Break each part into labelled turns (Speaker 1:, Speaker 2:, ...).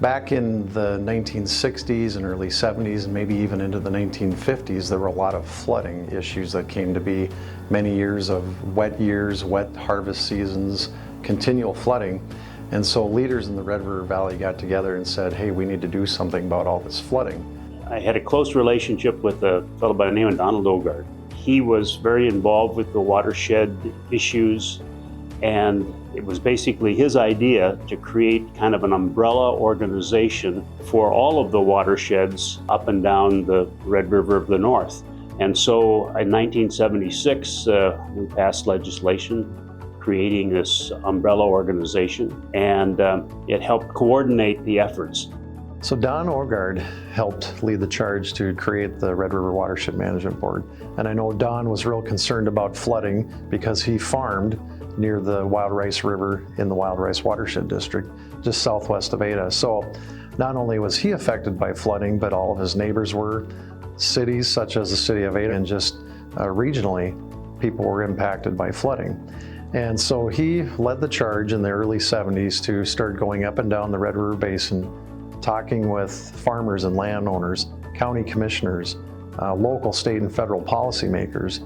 Speaker 1: Back in the 1960s and early 70s and maybe even into the 1950s, there were a lot of flooding issues that came to be. Many years of wet harvest seasons, continual flooding. And so leaders in the Red River Valley got together and said, hey, we need to do something about all this flooding.
Speaker 2: I had a close relationship with a fellow by the name of Donald Ogard. He was very involved with the watershed issues, and it was basically his idea to create kind of an umbrella organization for all of the watersheds up and down the Red River of the North. And so in 1976, we passed legislation creating this umbrella organization, and it helped coordinate the efforts.
Speaker 1: So Don Ogard helped lead the charge to create the Red River Watershed Management Board. And I know Don was real concerned about flooding because he farmed near the Wild Rice River in the Wild Rice Watershed District, just southwest of Ada. So not only was he affected by flooding, but all of his neighbors were. Cities such as the city of Ada, and just regionally, people were impacted by flooding. And so he led the charge in the early 70s to start going up and down the Red River Basin, talking with farmers and landowners, county commissioners, local, state, and federal policymakers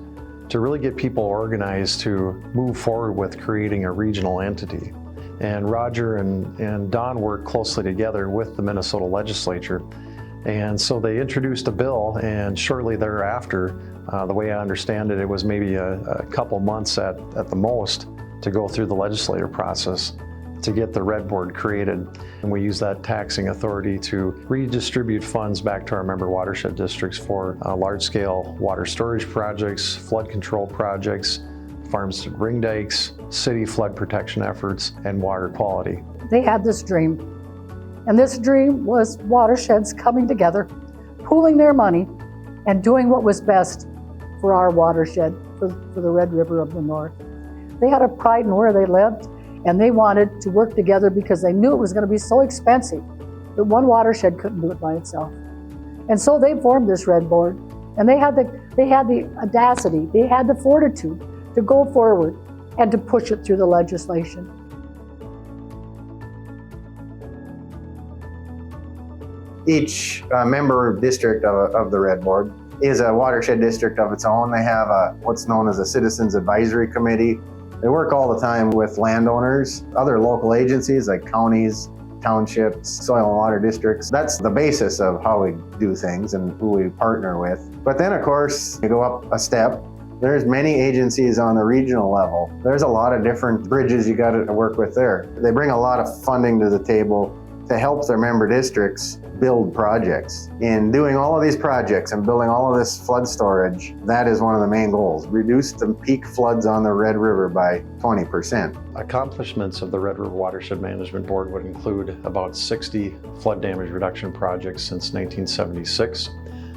Speaker 1: to really get people organized to move forward with creating a regional entity. And Roger and Don worked closely together with the Minnesota legislature. And so they introduced a bill, and shortly thereafter, the way I understand it, it was maybe a couple months at the most to go through the legislative process to get the Red Board created. And we use that taxing authority to redistribute funds back to our member watershed districts for large-scale water storage projects, flood control projects, farmstead ring dikes, city flood protection efforts, and water quality.
Speaker 3: They had this dream, and this dream was watersheds coming together, pooling their money, and doing what was best for our watershed, for the Red River of the North. They had a pride in where they lived, and they wanted to work together because they knew it was going to be so expensive that one watershed couldn't do it by itself. And so they formed this Red Board, and they had the audacity, they had the fortitude to go forward and to push it through the legislation.
Speaker 4: Each member district of the Red Board is a watershed district of its own. They have what's known as a Citizens Advisory Committee. They work all the time with landowners, other local agencies like counties, townships, soil and water districts. That's the basis of how we do things and who we partner with. But then, of course, you go up a step. There's many agencies on the regional level. There's a lot of different bridges you got to work with there. They bring a lot of funding to the table to help their member districts build projects. In doing all of these projects and building all of this flood storage, that is one of the main goals. Reduce the peak floods on the Red River by 20%.
Speaker 1: Accomplishments of the Red River Watershed Management Board would include about 60 flood damage reduction projects since 1976,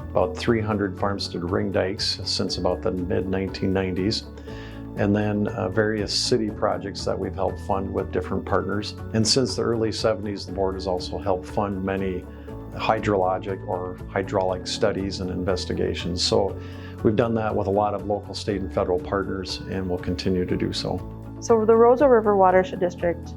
Speaker 1: about 300 farmstead ring dikes since about the mid-1990s, and then various city projects that we've helped fund with different partners. And since the early 70s, the board has also helped fund many hydrologic or hydraulic studies and investigations. So we've done that with a lot of local, state, and federal partners, and we'll continue to do so.
Speaker 5: So the Roseau River Watershed District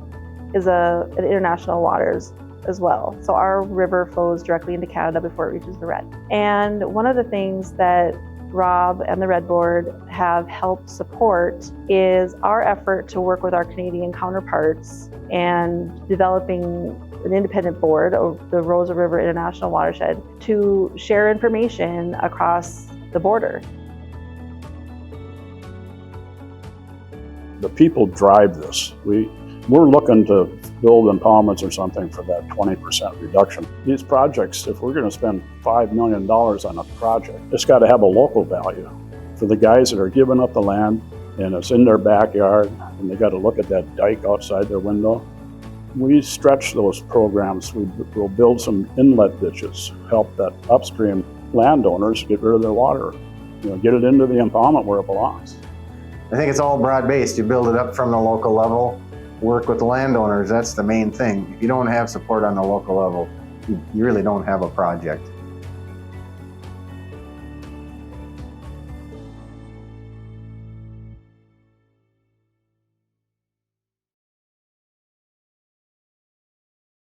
Speaker 5: is an international waters as well. So our river flows directly into Canada before it reaches the Red. And one of the things that Rob and the Red Board have helped support is our effort to work with our Canadian counterparts and developing an independent board of the Roseau River International Watershed to share information across the border.
Speaker 6: The people drive this. We're looking to build impoundments or something for that 20% reduction. These projects, if we're going to spend $5 million on a project, it's got to have a local value. For the guys that are giving up the land and it's in their backyard and they got to look at that dike outside their window, we stretch those programs. We'll build some inlet ditches, help that upstream landowners get rid of their water, get it into the impoundment where it belongs.
Speaker 4: I think it's all broad-based. You build it up from the local level, work with the landowners. That's the main thing. If you don't have support on the local level, you really don't have a project.